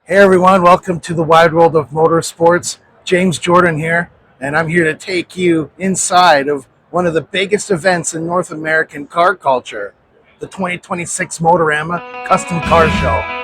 Hey everyone, welcome to the Wide World of Motorsports. James Jordan here, and I'm here to take you inside of one of the biggest events in North American car culture, the 2026 Motorama Custom Car Show.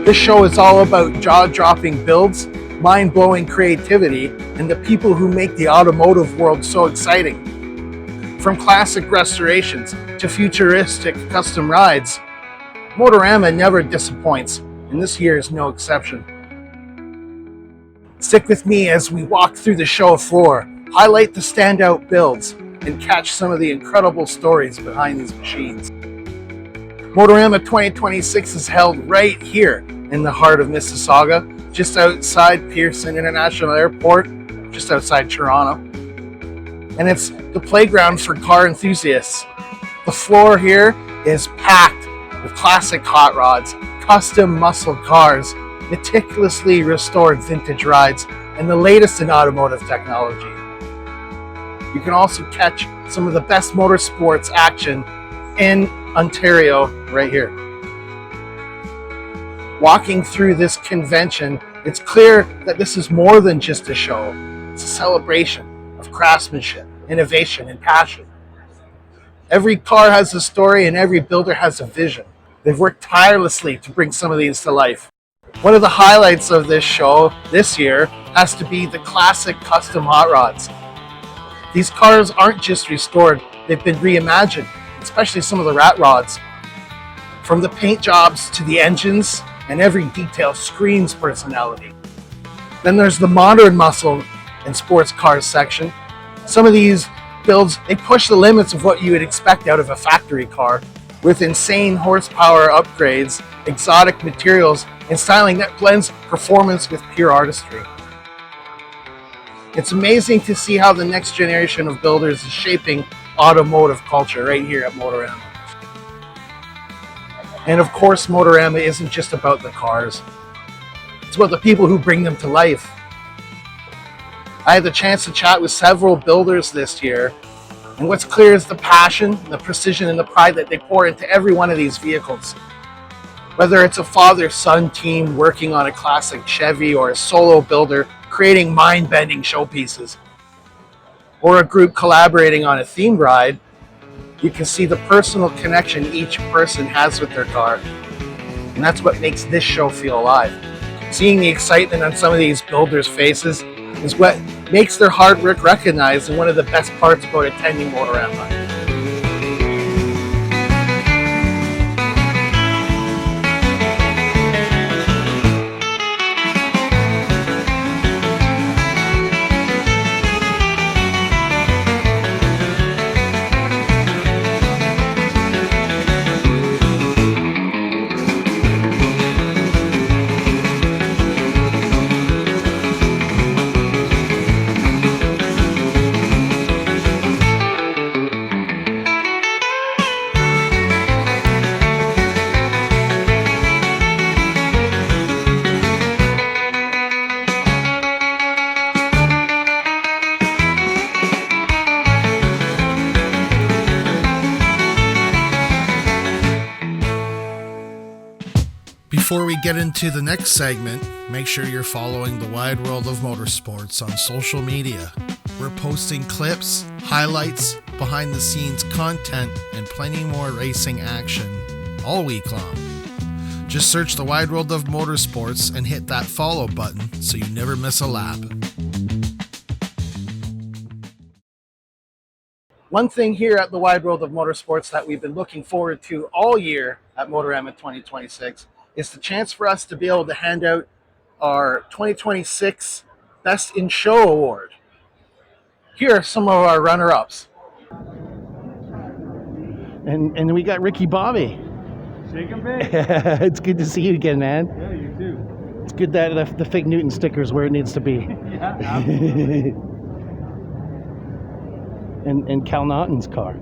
This show is all about jaw-dropping builds, mind-blowing creativity, and the people who make the automotive world so exciting. From classic restorations to futuristic custom rides, Motorama never disappoints, and this year is no exception. Stick with me as we walk through the show floor, highlight the standout builds, and catch some of the incredible stories behind these machines. Motorama 2026 is held right here in the heart of Mississauga, just outside Pearson International Airport, just outside Toronto. And it's the playground for car enthusiasts. The floor here is packed with classic hot rods, custom muscle cars, meticulously restored vintage rides, and the latest in automotive technology. You can also catch some of the best motorsports action in Ontario right here. Walking through this convention, it's clear that this is more than just a show. It's a celebration of craftsmanship, innovation, and passion. Every car has a story and every builder has a vision. They've worked tirelessly to bring some of these to life. One of the highlights of this show this year has to be the classic custom hot rods. These cars aren't just restored, they've been reimagined, especially some of the rat rods. From the paint jobs to the engines, and every detail screams personality. Then there's the modern muscle and sports cars section. Some of these builds, they push the limits of what you would expect out of a factory car with insane horsepower upgrades, exotic materials, and styling that blends performance with pure artistry. It's amazing to see how the next generation of builders is shaping automotive culture right here at Motorama. And of course, Motorama isn't just about the cars. It's about the people who bring them to life. I had the chance to chat with several builders this year, and what's clear is the passion, the precision, and the pride that they pour into every one of these vehicles. Whether it's a father-son team working on a classic Chevy or a solo builder creating mind-bending showpieces, or a group collaborating on a themed ride, you can see the personal connection each person has with their car. And that's what makes this show feel alive. Seeing the excitement on some of these builders' faces is what makes their hard work recognized and one of the best parts about attending Motorama. Before we get into the next segment, make sure you're following the Wide World of Motorsports on social media. We're posting clips, highlights, behind the scenes content, and plenty more racing action all week long. Just search the Wide World of Motorsports and hit that follow button so you never miss a lap. One thing here at the Wide World of Motorsports that we've been looking forward to all year at Motorama 2026 is the chance for us to be able to hand out our 2026 Best in Show Award. Here are some of our runner-ups. And we got Ricky Bobby. Shake 'em big. It's good to see you again, man. Yeah, you too. It's good that the Fig Newton sticker's where it needs to be. Yeah, absolutely. and Cal Naughton's car.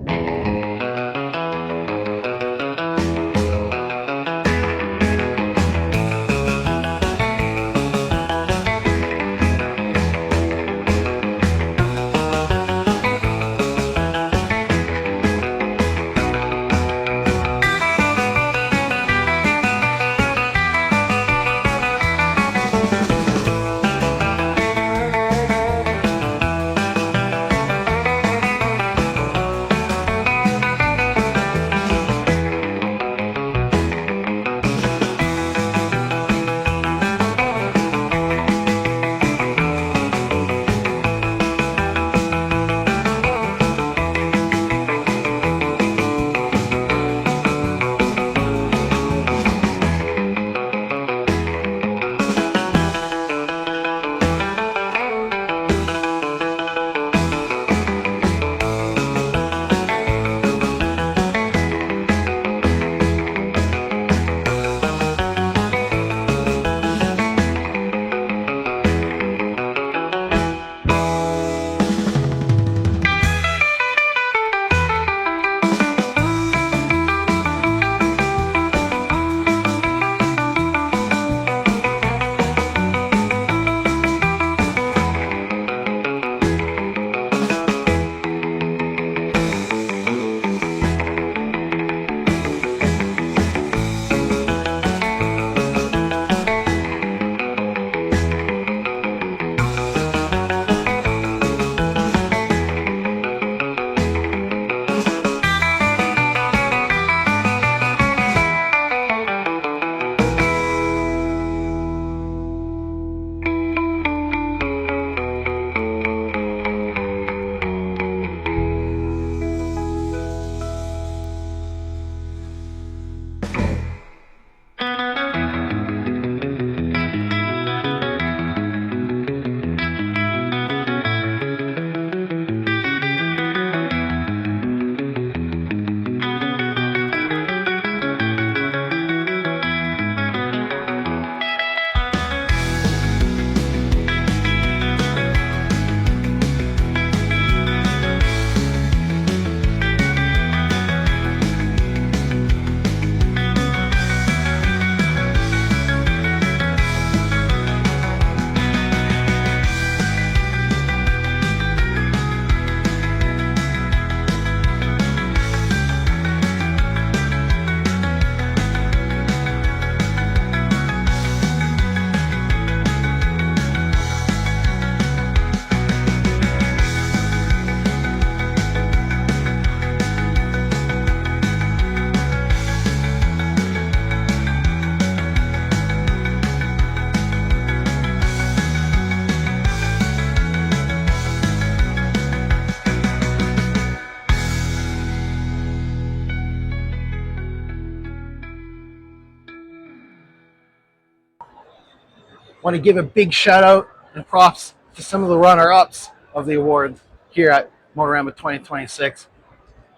Want to give a big shout out and props to some of the runner-ups of the award here at Motorama 2026.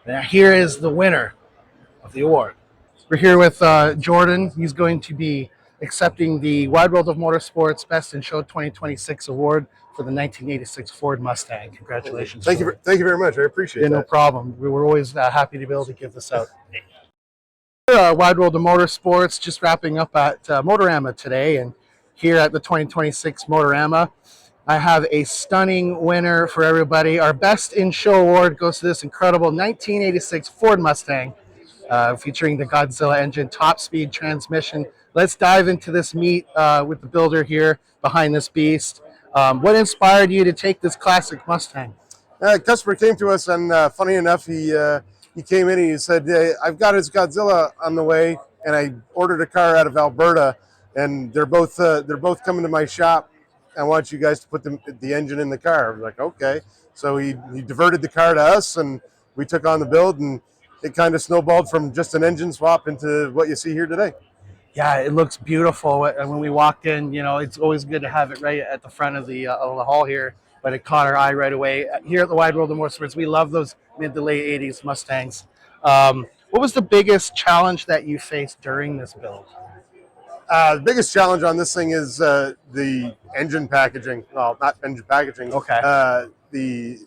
Now here is the winner of the award. We're here with Jordan. He's going to be accepting the Wide World of Motorsports Best in Show 2026 award for the 1986 Ford Mustang. Congratulations. Thank you very much. I appreciate that. No problem. We were always happy to be able to give this out. Wide World of Motorsports, just wrapping up at Motorama today, and here at the 2026 Motorama, I have a stunning winner for everybody. Our Best in Show award goes to this incredible 1986 Ford Mustang, featuring the Godzilla engine, top speed transmission. Let's dive into this meet with the builder here behind this beast. What inspired you to take this classic Mustang? A customer came to us, and funny enough, he came in and he said, "Hey, I've got his Godzilla on the way. and I ordered a car out of Alberta, and they're both coming to my shop. I want you guys to put the engine in the car. I was like, okay. So he diverted the car to us, and we took on the build, and it kind of snowballed from just an engine swap into what you see here today. Yeah, it looks beautiful. And when we walked in, you know, it's always good to have it right at the front of the hall here. But it caught our eye right away. Here at the Wide World of Motorsports, we love those mid to late 80s Mustangs. What was the biggest challenge that you faced during this build? The biggest challenge on this thing is the engine packaging. Well, not engine packaging. Okay. The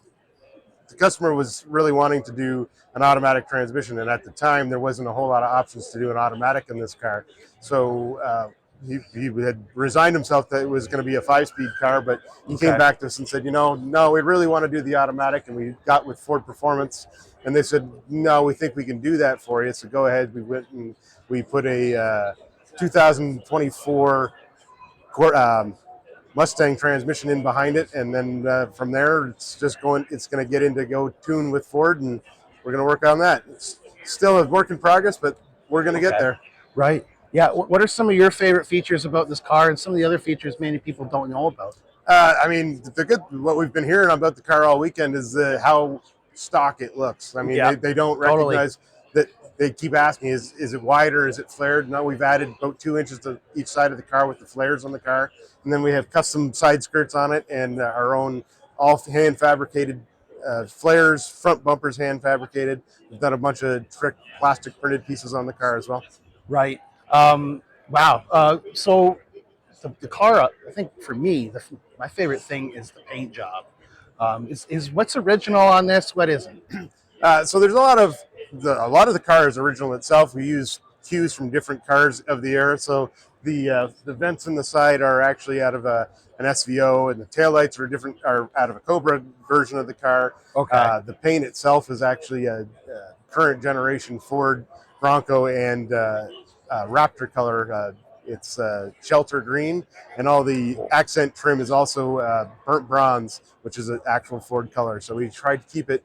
customer was really wanting to do an automatic transmission, and at the time there wasn't a whole lot of options to do an automatic in this car. So he had resigned himself that it was going to be a 5-speed car, but he came back to us and said, you know, no, we really want to do the automatic, and we got with Ford Performance, and they said, no, we think we can do that for you. So go ahead. We went and we put a 2024 Mustang transmission in behind it, and then from there it's going to get into go tune with Ford, and we're going to work on that. It's still a work in progress, but we're going to get there. Right. Yeah. What are some of your favorite features about this car, and some of the other features many people don't know about? I mean, what we've been hearing about the car all weekend is how stock it looks. I mean, they don't recognize that. They keep asking, is it wider? Is it flared? No, we've added about 2 inches to each side of the car with the flares on the car. And then we have custom side skirts on it, and our own all hand fabricated flares, front bumpers hand fabricated. We've done a bunch of trick plastic printed pieces on the car as well. Right. Wow. So the car, I think for me, my favorite thing is the paint job. Is what's original on this? What isn't? So there's a lot of the car is original itself. We use cues from different cars of the era. So the vents in the side are actually out of an SVO, and the taillights are out of a Cobra version of the car. Okay. The paint itself is actually a current generation Ford Bronco and Raptor color. It's shelter green, and all the accent trim is also burnt bronze, which is an actual Ford color. So we tried to keep it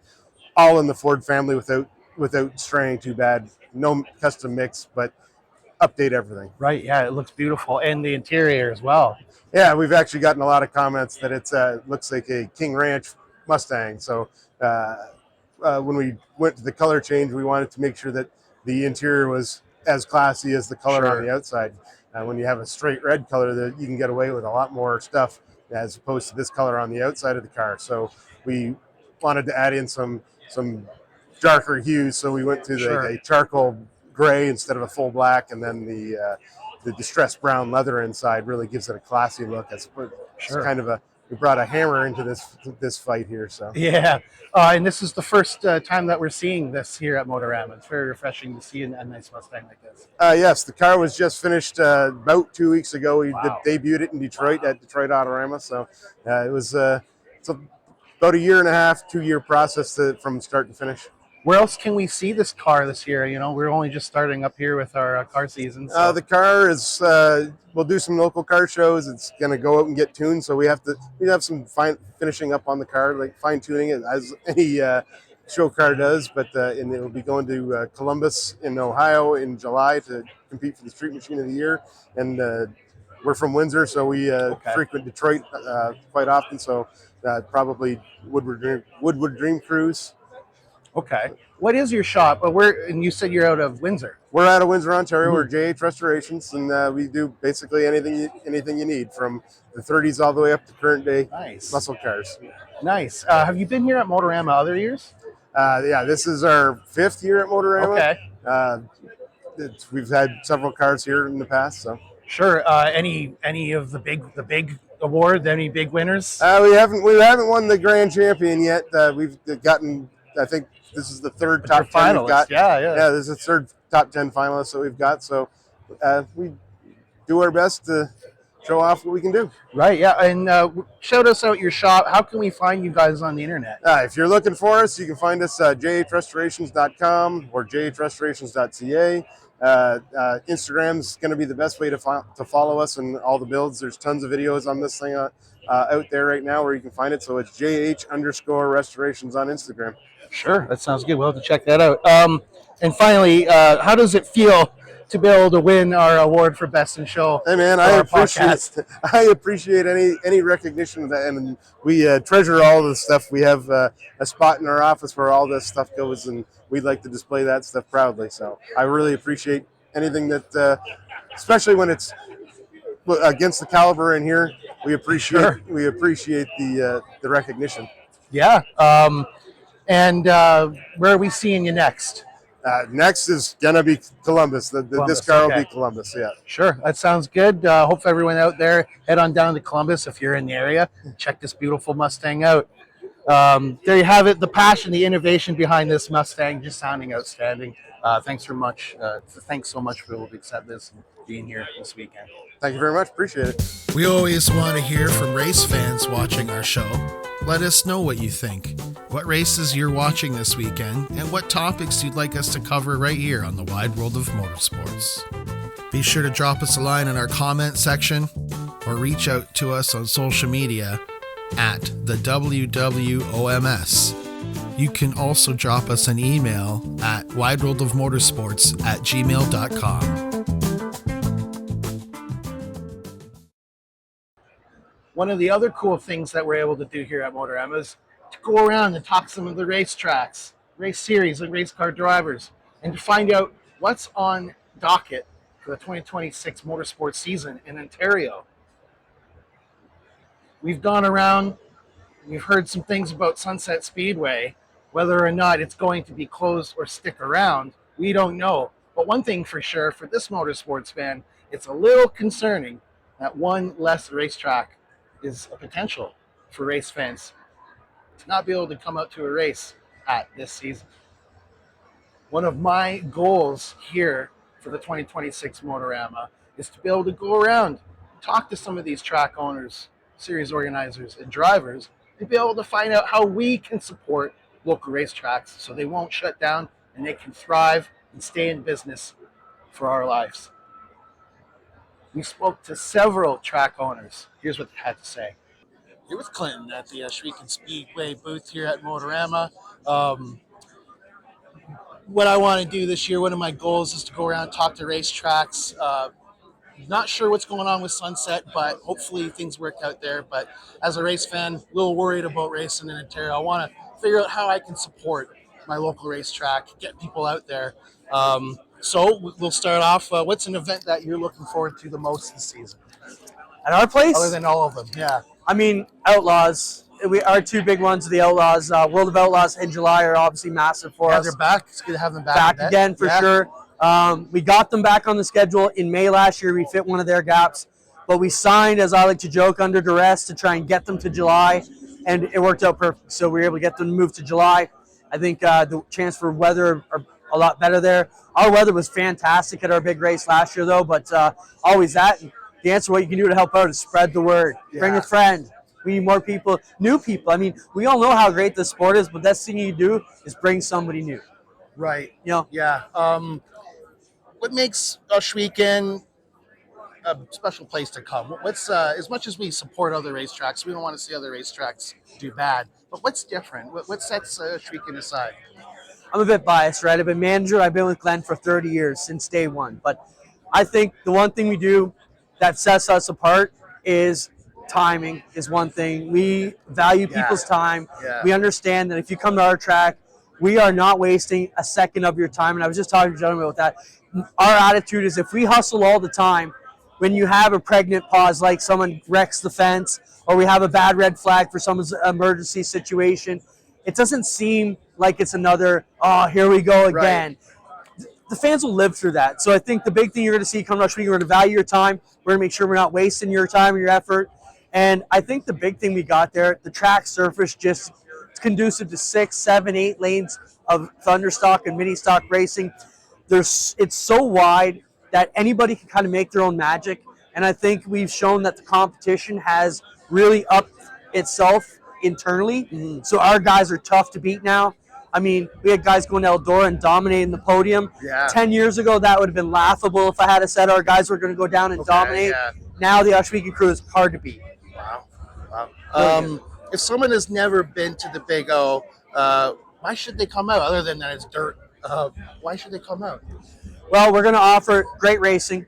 all in the Ford family without straying too bad. No custom mix, but update everything. Right. Yeah, it looks beautiful, and the interior as well. Yeah, we've actually gotten a lot of comments that it looks like a King Ranch Mustang. So when we went to the color change, we wanted to make sure that the interior was as classy as the color on the outside. When you have a straight red color, that you can get away with a lot more stuff as opposed to this color on the outside of the car. So we wanted to add in some darker hues, so we went to a charcoal gray instead of a full black, and then the distressed brown leather inside really gives it a classy look. It's kind of we brought a hammer into this fight here. So yeah, and this is the first time that we're seeing this here at Motorama. It's very refreshing to see a nice Mustang like this. Yes, the car was just finished about 2 weeks ago. We debuted it in Detroit at Detroit Autorama, so it was it's about a 1.5 to 2 year process from start to finish. Where else can we see this car this year? You know, we're only just starting up here with our car season. So. The car is, we'll do some local car shows. It's going to go out and get tuned. So we have some finishing up on the car, like fine tuning it as any show car does. But and it will be going to Columbus in Ohio in July to compete for the Street Machine of the Year. And we're from Windsor, so we frequent Detroit quite often. So probably Woodward Dream Cruise. Okay. What is your shop? And you said you're out of Windsor. We're out of Windsor, Ontario. Mm-hmm. We're JH Restorations, and we do basically anything you need, from the 30s all the way up to current day muscle cars. Nice. Have you been here at Motorama other years? Yeah, this is our 5th year at Motorama. Okay. We've had several cars here in the past. So sure. Any of the big awards? Any big winners? We haven't won the grand champion yet. We've gotten, I think, this is the third top 10 we've got. Yeah, this is the third top 10 finalist that we've got. So we do our best to show off what we can do. Right, yeah. And shout us out your shop. How can we find you guys on the internet? If you're looking for us, you can find us at jhrestorations.com or jhrestorations.ca. Instagram's going to be the best way to follow us and all the builds. There's tons of videos on this thing out there right now where you can find it. So it's jh_restorations on Instagram. Sure, that sounds good. We'll have to check that out. And finally, how does it feel to be able to win our award for best in show. Hey man, for I our appreciate podcast. I appreciate any recognition of that, and we treasure all the stuff. We have a spot in our office where all this stuff goes, and we'd like to display that stuff proudly. So I really appreciate anything that, especially when it's against the caliber in here. We appreciate Sure. the recognition. Yeah. And where are we seeing you next? Next is gonna be Columbus. This car will be Columbus. Yeah. Sure, that sounds good. Hope everyone out there head on down to Columbus if you're in the area. Check this beautiful Mustang out. There you have it. The passion, the innovation behind this Mustang, just sounding outstanding. Thanks so much for able to accept this and being here this weekend. Thank you very much. Appreciate it. We always want to hear from race fans watching our show. Let us know what you think, what races you're watching this weekend, and what topics you'd like us to cover right here on the Wide World of Motorsports. Be sure to drop us a line in our comment section or reach out to us on social media at the THEWWOMS. You can also drop us an email at wideworldofmotorsports@gmail.com. One of the other cool things that we're able to do here at Motorama is to go around and talk to some of the racetracks, race series, and race car drivers, and to find out what's on docket for the 2026 motorsports season in Ontario. We've gone around, we've heard some things about Sunset Speedway. Whether or not it's going to be closed or stick around, we don't know. But one thing for sure, for this motorsports fan, it's a little concerning that one less racetrack is a potential for race fans to not be able to come out to a race at this season. One of my goals here for the 2026 Motorama is to be able to go around, talk to some of these track owners, series organizers, and drivers, and be able to find out how we can support local racetracks so they won't shut down and they can thrive and stay in business for our lives. We spoke to several track owners. Here's what they had to say. Here with Clinton at the Ohsweken Speedway booth here at Motorama. What I want to do this year, one of my goals is to go around and talk to racetracks. Not sure what's going on with Sunset, but hopefully things work out there. But as a race fan, a little worried about racing in Ontario. I want to figure out how I can support my local racetrack, get people out there. So we'll start off. What's an event that you're looking forward to the most this season? At our place? Other than all of them, yeah. I mean, Outlaws. Our two big ones are the Outlaws. World of Outlaws in July are obviously massive for us. They're back. It's good to have them Back again for sure. We got them back on the schedule in May last year. We fit one of their gaps. But we signed, as I like to joke, under duress to try and get them to July. And it worked out perfect. So we were able to get them to move to July. I think the chance for weather are a lot better there. Our weather was fantastic at our big race last year, though. But always that. The answer, what you can do to help out is spread the word. Yeah. Bring a friend. We need more people, new people. I mean, we all know how great this sport is, but the best thing you do is bring somebody new. Right. You know? Yeah. What makes Ohsweken a special place to come? What's as much as we support other racetracks, we don't want to see other racetracks do bad. But what's different? What sets Ohsweken aside? I'm a bit biased, right? I've been manager. I've been with Glenn for 30 years since day one. But I think the one thing we do that sets us apart is timing is one thing. We value people's time. Yeah. We understand that if you come to our track, we are not wasting a second of your time. And I was just talking to a gentleman about that. Our attitude is if we hustle all the time, when you have a pregnant pause, like someone wrecks the fence, or we have a bad red flag for someone's emergency situation, it doesn't seem like it's another, oh, here we go again. Right. The fans will live through that. So I think the big thing you're going to see come next week, we're going to value your time. We're going to make sure we're not wasting your time or your effort. And I think the big thing we got there, the track surface just conducive to 6, 7, 8 lanes of thunderstock and mini stock racing. It's so wide that anybody can kind of make their own magic. And I think we've shown that the competition has really upped itself internally. Mm-hmm. So our guys are tough to beat now. I mean, we had guys going to Eldora and dominating the podium. Yeah. 10 years ago, that would have been laughable if I had said our guys were going to go down and dominate. Yeah. Now the Ohsweken crew is hard to beat. Wow. If someone has never been to the Big O, why should they come out? Other than that it's dirt. Why should they come out? Well, we're going to offer great racing,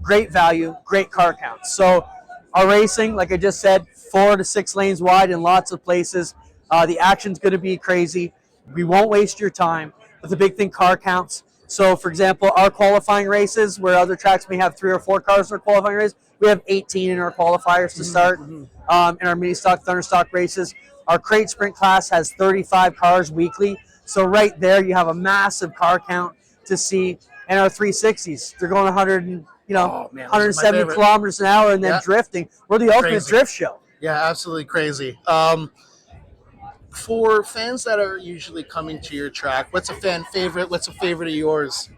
great value, great car counts. So our racing, like I just said, 4 to 6 lanes wide in lots of places. The action's going to be crazy. We won't waste your time. But the big thing, car counts. So, for example, our qualifying races, where other tracks may have 3 or 4 cars in our qualifying race, we have 18 in our qualifiers to start. In our mini stock, thunder stock races, our crate sprint class has 35 cars weekly. So right there, you have a massive car count to see. And our 360s, they're going 100 and, Oh, man, those are my 170 favorite. kilometers an hour and then Yeah. drifting. We're the ultimate Crazy. drift show. Yeah, absolutely crazy. For fans that are usually coming to your track, what's a fan favorite? What's a favorite of yours?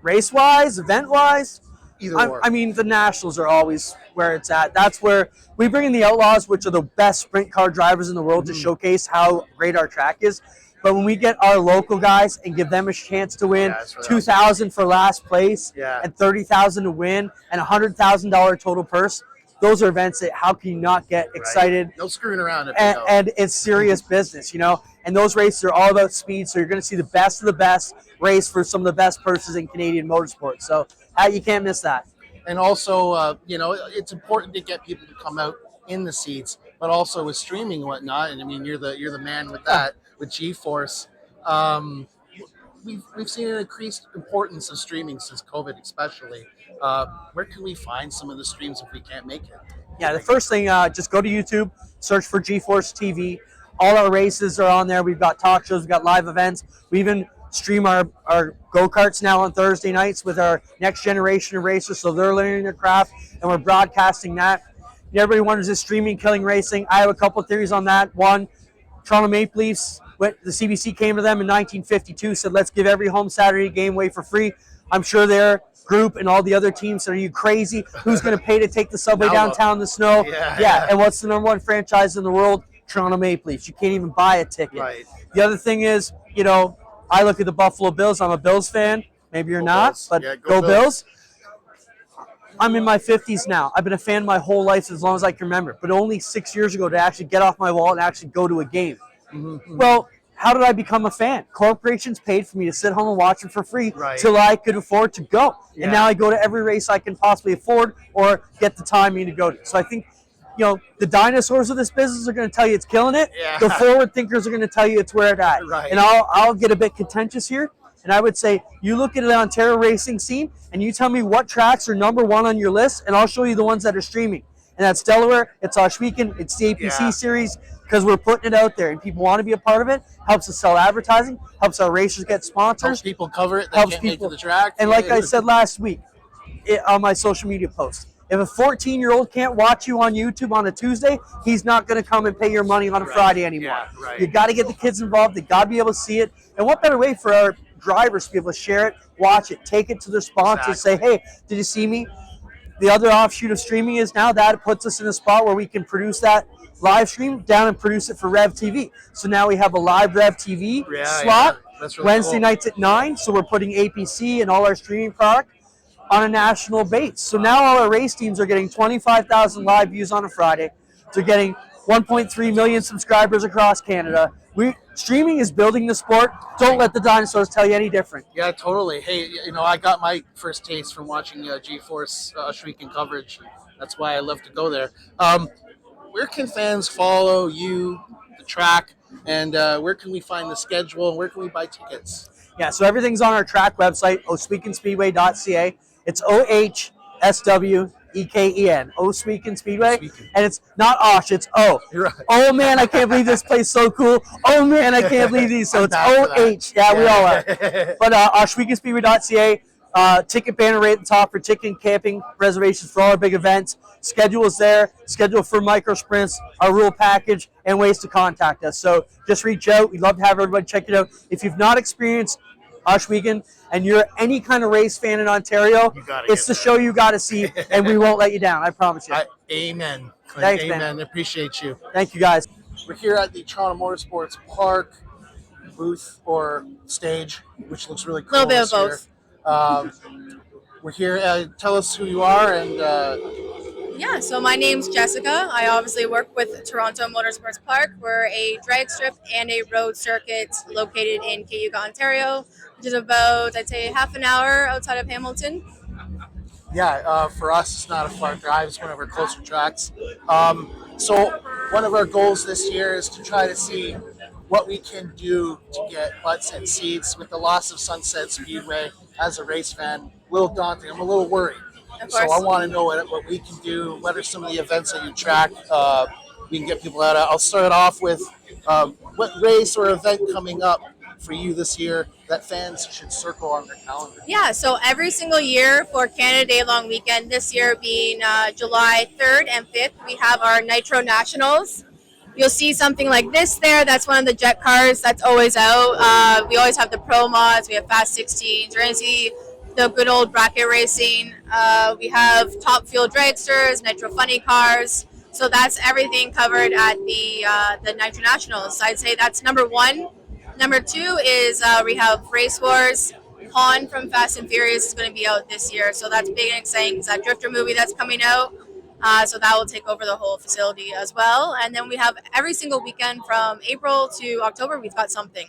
Race-wise, event-wise, Either or. I mean, the Nationals are always where it's at. That's where we bring in the Outlaws, which are the best sprint car drivers in the world, to showcase how great our track is. But when we get our local guys and give them a chance to win, Yeah, that's really $2,000 for last place, Yeah. and $30,000 to win, and $100,000 total purse, those are events that how can you not get excited? No screwing around if they go. And it's serious business, And those races are all about speed, so you're going to see the best of the best race for some of the best purses in Canadian motorsports. So you can't miss that. And also, it's important to get people to come out in the seats, but also with streaming and whatnot. And I mean, you're the man with that, with GeForce. We've seen an increased importance of streaming since COVID, especially. Where can we find some of the streams if we can't make it? Yeah, the first thing, just go to YouTube, search for GeForce TV. All our races are on there. We've got talk shows, we've got live events. We even stream our go-karts now on Thursday nights with our next generation of racers, so they're learning their craft, and we're broadcasting that. Everybody wonders, is streaming killing racing? I have a couple of theories on that. One, Toronto Maple Leafs, when the CBC came to them in 1952, said, let's give every home Saturday game away for free. I'm sure their group and all the other teams said, are you crazy? Who's going to pay to take the subway downtown in the snow? Yeah. And what's the number 1 franchise in the world? Toronto Maple Leafs. You can't even buy a ticket. Right. The other thing is, I look at the Buffalo Bills. I'm a Bills fan. Maybe you're not, Bills. but Yeah, go go Bills. I'm in my 50s now. I've been a fan my whole life, as long as I can remember. But only 6 years ago to actually get off my wall and actually go to a game. Well, how did I become a fan? Corporations paid for me to sit home and watch them for free till I could afford to go. Yeah. And now I go to every race I can possibly afford or get the timing to go to. So I think, the dinosaurs of this business are going to tell you it's killing it. Yeah. The forward thinkers are going to tell you it's where it's at. Right. And I'll get a bit contentious here. And I would say, you look at the Ontario racing scene and you tell me what tracks are number 1 on your list, and I'll show you the ones that are streaming. And that's Delaware, it's Ohsweken, it's the APC Series, because we're putting it out there and people want to be a part of it. Helps us sell advertising, helps our racers get sponsors. Helps people cover it. They Helps can't make it people. to the track. And like I said last week on my social media post, if a 14-year-old can't watch you on YouTube on a Tuesday, he's not going to come and pay your money on a Friday anymore. Yeah, right. You got to get the kids involved. They got to be able to see it. And what better way for our drivers to be able to share it, watch it, take it to their sponsors, say, hey, did you see me? The other offshoot of streaming is now that it puts us in a spot where we can produce that live stream down and produce it for Rev TV. So now we have a live Rev TV slot That's really Wednesday cool. nights at 9. So we're putting APC and all our streaming product on a national base. So now all our race teams are getting 25,000 live views on a Friday. They're getting 1.3 million subscribers across Canada. Streaming is building the sport. Don't let the dinosaurs tell you any different. Yeah, totally. Hey, I got my first taste from watching GeForce Ohsweken coverage. That's why I love to go there. Where can fans follow you, the track, and where can we find the schedule, and where can we buy tickets? Yeah, so everything's on our track website, ohswekenspeedway.ca. It's OHSWEKEN, Ohsweken Speedway. Ohsweken. And it's not Osh, it's O. You're right. Oh man, I can't believe this place is so cool. Oh man, I can't believe these. So it's I'm down for OH. Yeah, we all are. But ohswekenspeedway.ca, ticket banner right at the top for ticket and camping reservations for all our big events. Schedule is there. Schedule for micro sprints, our rule package, and ways to contact us. So just reach out. We'd love to have everybody check it out. If you've not experienced Ohsweken and you're any kind of race fan in Ontario, it's the show you got to see, and we won't let you down. I promise you. Amen. Thanks, Amen. man. Appreciate you. Thank you, guys. We're here at the Toronto Motorsports Park booth or stage, which looks really cool. A little bit of this year. We're here. Tell us who you are and Yeah, so my name's Jessica. I obviously work with Toronto Motorsports Park. We're a drag strip and a road circuit located in Cayuga, Ontario, which is about, I'd say, half an hour outside of Hamilton. Yeah, for us, it's not a far drive. It's one of our closer tracks. So one of our goals this year is to try to see what we can do to get butts and seats. With the loss of Sunset Speedway, as a race fan, a little daunting. I'm a little worried. Of So I course. want to know what we can do. What are some of the events that you track? We can get people out of. I'll start off with what race or event coming up for you this year that fans should circle on their calendar. Yeah, so every single year for Canada Day Long Weekend, this year being July 3rd and 5th, we have our Nitro Nationals. You'll see something like this there. That's one of the jet cars that's always out. We always have the Pro Mods. We have Fast 16s. We're going to see the good old bracket racing. We have Top Fuel dragsters, Nitro Funny cars. So that's everything covered at the Nitro Nationals. I'd say that's number one. Number two is we have Race Wars. Han from Fast and Furious is going to be out this year, so that's big and exciting. It's that Drifter movie that's coming out, so that will take over the whole facility as well. And then we have every single weekend from April to October, we've got something.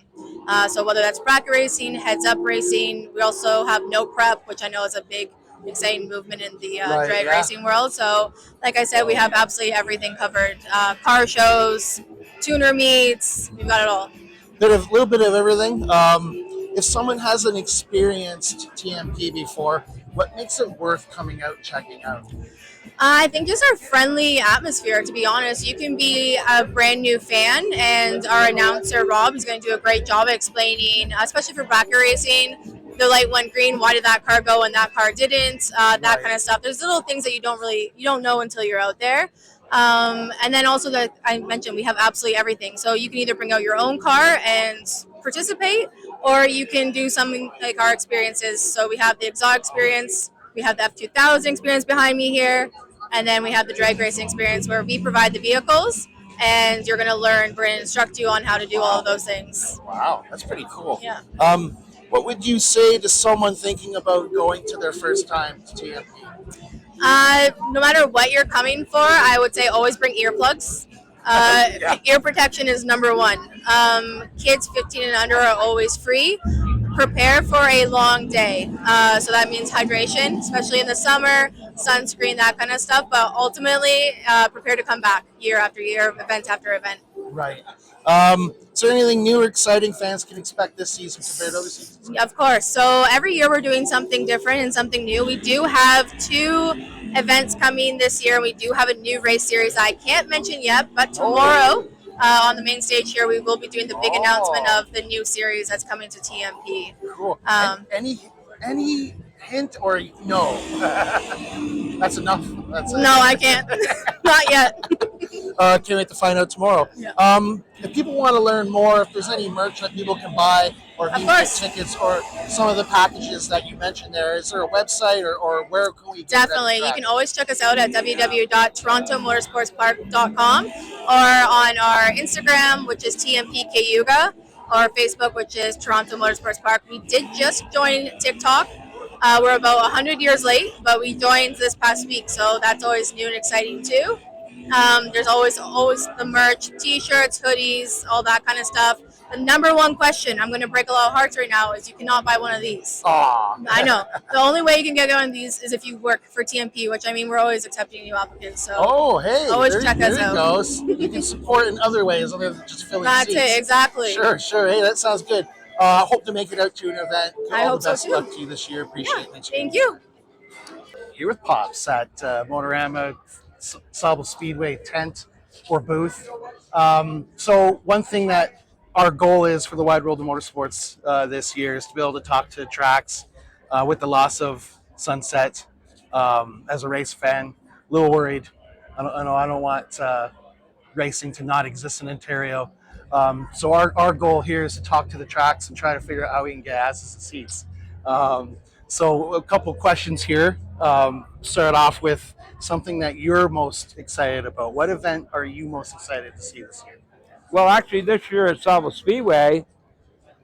So whether that's bracket racing, heads up racing, we also have no prep, which I know is a big, exciting movement in the drag racing world. So, like I said, we have absolutely everything covered: car shows, tuner meets, we've got it all. Little bit of everything. If someone hasn't experienced TMP before, what makes it worth coming out checking out? I think just our friendly atmosphere, to be honest. You can be a brand new fan, and our announcer, Rob, is going to do a great job explaining, especially for bracket racing, the light went green, why did that car go and that car didn't, that kind of stuff. There's little things that you don't know until you're out there. And then also that I mentioned, we have absolutely everything. So you can either bring out your own car and participate, or you can do something like our experiences. So we have the exotic experience, we have the F2000 experience behind me here, and then we have the drag racing experience where we provide the vehicles and you're going to learn, we're going to instruct you on how to do all of those things. Wow, that's pretty cool. Yeah. What would you say to someone thinking about going to their first time to TMP? No matter what you're coming for, I would say always bring earplugs. Ear protection is number one. Kids 15 and under are always free. Prepare for a long day. So that means hydration, especially in the summer, sunscreen, that kind of stuff. But ultimately, prepare to come back year after year, event after event. Right. Is there anything new or exciting fans can expect this season compared to other seasons? Of course. So every year we're doing something different and something new. We do have 2 events coming this year. We do have a new race series I can't mention yet, but tomorrow on the main stage here we will be doing the big announcement of the new series that's coming to TMP. Cool. Any hint or no? That's enough. That's No, I can't. Not yet. Can't wait to find out tomorrow. Yeah. If people want to learn more, if there's any merch that people can buy, or if Of you get course. tickets, or some of the packages that you mentioned there, is there a website or where can we get Definitely. You can always check us out at www.torontomotorsportspark.com or on our Instagram, which is TMP Cayuga, or Facebook, which is Toronto Motorsports Park. We did just join TikTok. We're about 100 years late, but we joined this past week, so that's always new and exciting too. There's always the merch, t-shirts, hoodies, all that kind of stuff. The number one question, I'm going to break a lot of hearts right now, is you cannot buy one of these. Aw. I know. The only way you can get one of these is if you work for TMP, which I mean, we're always accepting new applicants. So Oh, hey. Always there, check there us you out. go. You can support in other ways other than just filling that's seats. it, exactly. Sure. Hey, that sounds good. Hope to make it out to an event. I All hope the best so, too. luck to you this year. Appreciate it. Thanks. Thank you. Here with Pops at Motorama Sauble Speedway tent or booth. So one thing that our goal is for the Wide World of Motorsports this year is to be able to talk to tracks with the loss of Sunset. As a race fan, a little worried. I don't want racing to not exist in Ontario. So our goal here is to talk to the tracks and try to figure out how we can get asses and seats. So a couple questions here. Start off with something that you're most excited about. What event are you most excited to see this year? Well, actually, this year at Sauble Speedway,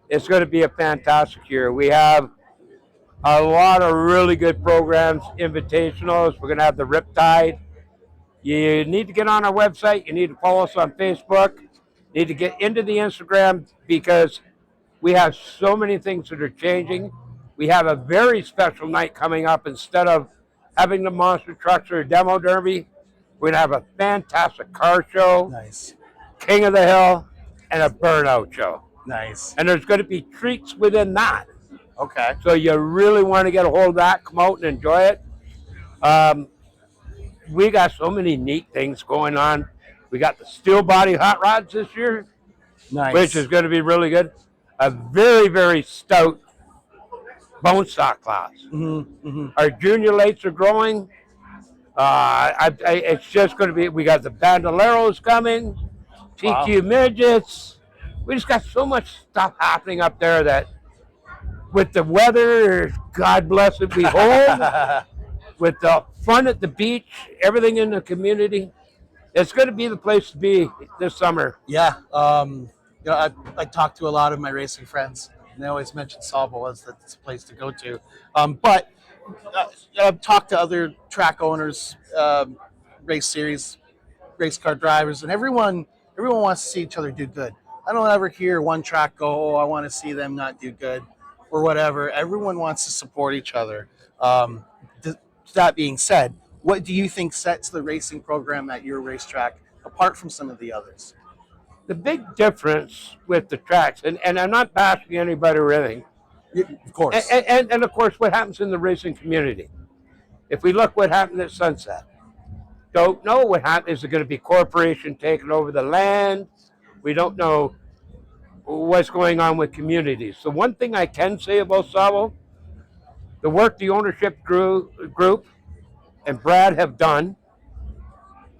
it's going to be a fantastic year. We have a lot of really good programs, invitationals. We're going to have the Riptide. You need to get on our website. You need to follow us on Facebook. You need to get into the Instagram because we have so many things that are changing. We have a very special night coming up. Instead of having the monster trucks or a demo derby, we're going to have a fantastic car show, Nice. King of the Hill, and a burnout show. Nice. And there's going to be treats within that. Okay. So you really want to get a hold of that, come out and enjoy it. We got so many neat things going on. We got the steel body hot rods this year, Nice. which is going to be really good. A very, very stout bone stock class. Our junior lates are growing. It's just going to be, we got the bandoleros coming, TQ midgets. We just got so much stuff happening up there that with the weather, God bless it, we hold. With the fun at the beach, everything in the community, it's going to be the place to be this summer. Yeah. I talked to a lot of my racing friends, and they always mention Sauble as that's a place to go to. But I've talked to other track owners, race series, race car drivers, and everyone wants to see each other do good. I don't ever hear one track go, "Oh, I want to see them not do good," or whatever. Everyone wants to support each other. That being said, what do you think sets the racing program at your racetrack apart from some of the others? The big difference with the tracks, and I'm not bashing anybody or anything, Of course. and of course what happens in the racing community. If we look what happened at Sunset, don't know what happened. Is it going to be corporation taking over the land? We don't know what's going on with communities. So one thing I can say about Sauble, the work the ownership group and Brad have done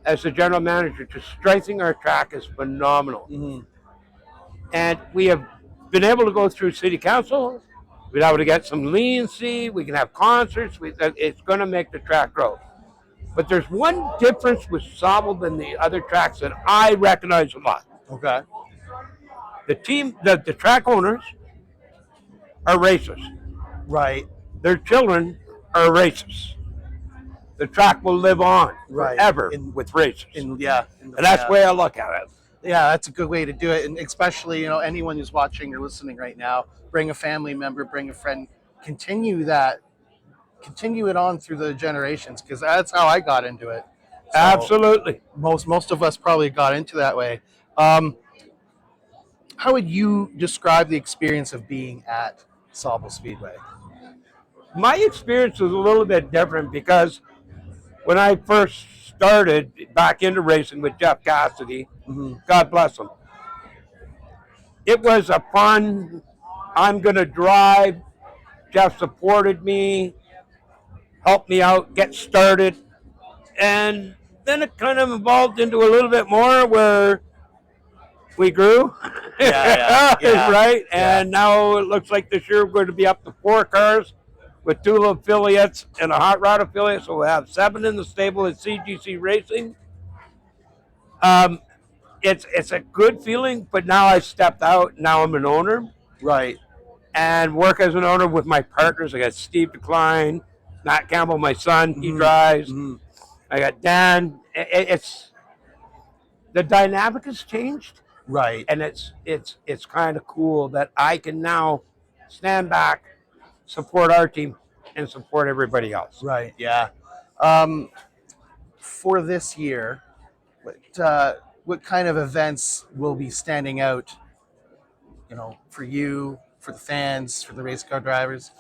as the general manager to strengthen our track is phenomenal. And we have been able to go through city council. We've been able to get some leniency. We can have concerts. It's going to make the track grow. But there's one difference with Sauble than the other tracks that I recognize a lot. Okay. The track owners are racers. Right. Their children are racers. The track will live on Right. forever with racers. And that's the way I look at it. Yeah, that's a good way to do it. And especially, anyone who's watching or listening right now, bring a family member, bring a friend, continue it on through the generations, because that's how I got into it. So Absolutely. most of us probably got into that way. How would you describe the experience of being at Sauble Speedway? My experience was a little bit different because when I first started back into racing with Jeff Cassidy, God bless him, it was a fun, I'm going to drive. Jeff supported me, helped me out, get started. And then it kind of evolved into a little bit more where we grew. Yeah. Right? And now it looks like this year we're going to be up to 4 cars with 2 affiliates and a hot rod affiliate. So we'll have 7 in the stable at CGC Racing. It's a good feeling, but now I stepped out. Now I'm an owner. Right. And work as an owner with my partners. I got Steve Decline, Matt Campbell, my son, he drives. I got Dan. It's the dynamic has changed. Right. And it's kind of cool that I can now stand back, support our team, and support everybody else. Right. Yeah. For this year, what kind of events will be standing out? For you, for the fans, for the race car drivers.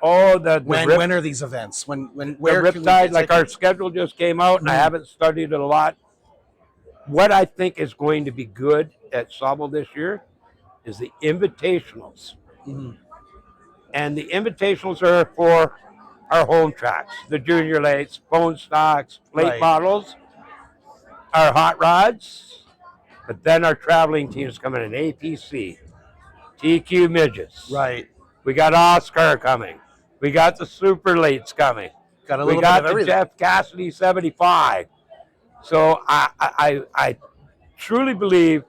Oh, when are these events? Where the can we Riptide, get like our tickets? schedule just came out, and I haven't studied it a lot. What I think is going to be good at Sauble this year is the invitationals. And the invitationals are for our home tracks, the junior lates, bone stocks, late Right. models, our hot rods, but then our traveling teams coming in, APC, TQ midgets. Right. We got Oscar coming. We got the super lates coming. Got a We little got bit of the everything. Jeff Cassidy 75. So I truly believe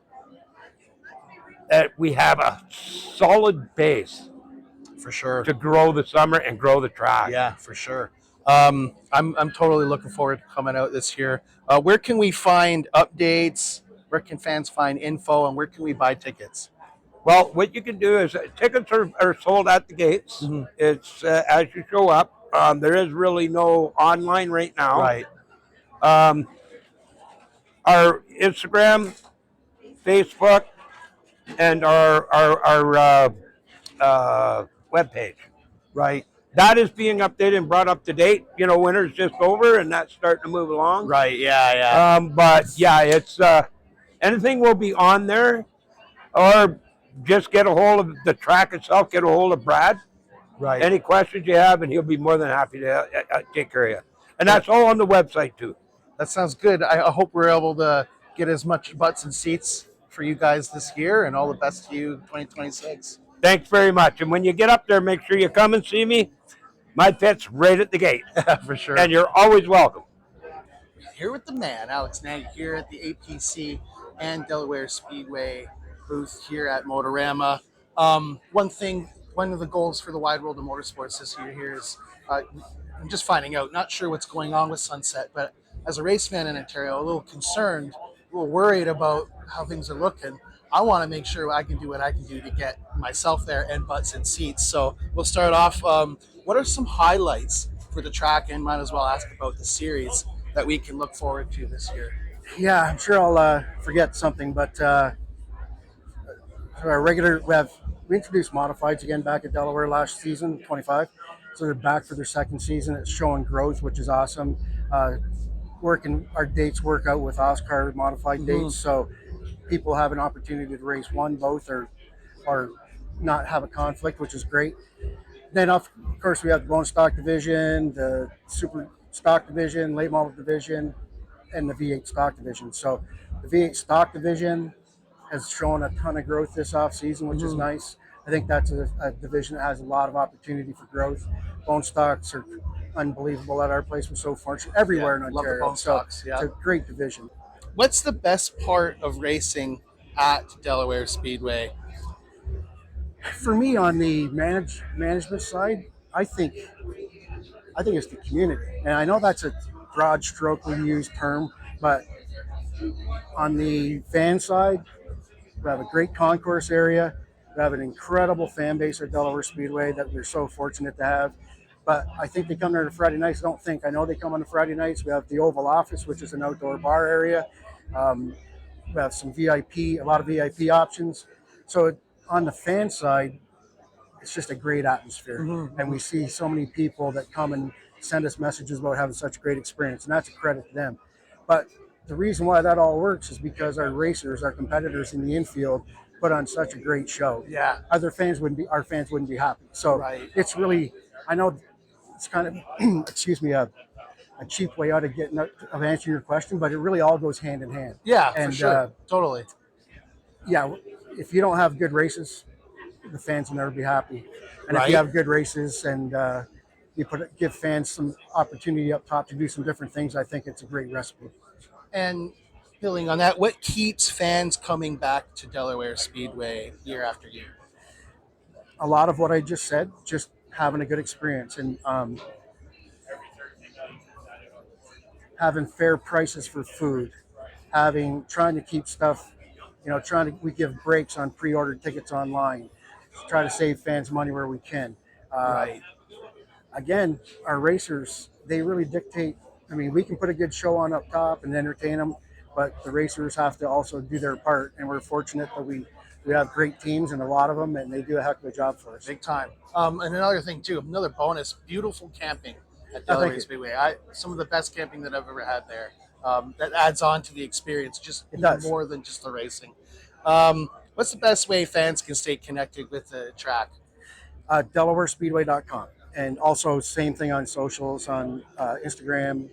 that we have a solid base For sure. to grow the summer and grow the track. Yeah, for sure. I'm totally looking forward to coming out this year. Where can we find updates? Where can fans find info, and where can we buy tickets? Well, what you can do is tickets are sold at the gates. Mhm. It's as you show up. There is really no online right now. Right. Um, our Instagram, Facebook, and our webpage. Right. That is being updated and brought up to date. You know, winter's just over, and that's starting to move along. Right. Yeah. Yeah. But yeah, it's anything will be on there, or just get a hold of the track itself. Get a hold of Brad. Right. Any questions you have, and he'll be more than happy to take care of you. And that's all on the website too. That sounds good. I hope we're able to get as much butts and seats for you guys this year, and all the best to you 2026. Thanks very much. And when you get up there, make sure you come and see me. My pit's right at the gate, For sure. and you're always welcome. Here with the man, Alex Nagy, here at the APC and Delaware Speedway booth here at Motorama. One of the goals for the Wide World of Motorsports this year here is I'm just finding out, not sure what's going on with Sunset, but as a race fan in Ontario, a little concerned, a little worried about how things are looking. I want to make sure I can do what I can do to get myself there and butts and seats. So we'll start off. What are some highlights for the track, and might as well ask about the series that we can look forward to this year? Yeah, I'm sure I'll forget something, but for our regular, we introduced modifieds again back at Delaware last season, 25. So they're back for their second season. It's showing growth, which is awesome. Working our dates work out with Oscar modified dates, so people have an opportunity to race one, both, or not have a conflict, which is great. Then, of course, we have the bonus stock division, the super stock division, late model division, and the V8 stock division. So the V8 stock division has shown a ton of growth this off season, which is nice. I think that's a division that has a lot of opportunity for growth. Bone stocks are unbelievable at our place. We're so fortunate everywhere in Love the Ontario. bone stocks, yeah. It's a great division. What's the best part of racing at Delaware Speedway? For me, on the management side, I think it's the community, and I know that's a broad strokely used term, but on the fan side, we have a great concourse area. We have an incredible fan base at Delaware Speedway that we're so fortunate to have. But I think they come there on Friday nights. I know they come on the Friday nights. We have the Oval Office, which is an outdoor bar area. We have some a lot of VIP options. So on the fan side, it's just a great atmosphere. And we see so many people that come and send us messages about having such a great experience, and that's a credit to them. But the reason why that all works is because our racers, our competitors in the infield, put on such a great show. Yeah. Our fans wouldn't be happy. So it's really, I know it's kind of, excuse me, a cheap way out of answering your question, but it really all goes hand in hand. Yeah, and, for sure. Totally. Yeah, if you don't have good races, the fans will never be happy. And if you have good races and you give fans some opportunity up top to do some different things, I think it's a great recipe. And building on that, what keeps fans coming back to Delaware Speedway year after year? A lot of what I just said, just having a good experience and having fair prices for food, trying to keep stuff, we give breaks on pre-ordered tickets online, try to save fans money where we can. Again, our racers, they really dictate. I mean, we can put a good show on up top and entertain them, but the racers have to also do their part. And we're fortunate that we have great teams and a lot of them, and they do a heck of a job for us. Big time. And another thing too, another bonus, beautiful camping at Delaware Speedway. Some of the best camping that I've ever had there. That adds on to the experience, just more than just the racing. What's the best way fans can stay connected with the track? DelawareSpeedway.com. And also same thing on socials, on Instagram,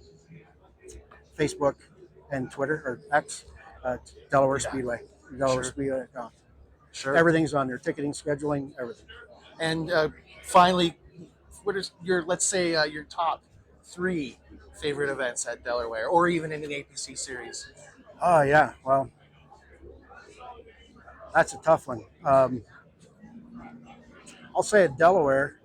Facebook, and Twitter, or X, Delaware Speedway. DelawareSpeedway.com. Sure. Everything's on there, ticketing, scheduling, everything. And finally, what is your top 3 favorite events at Delaware, or even in an APC series? Oh, yeah. Well, that's a tough one. I'll say at Delaware,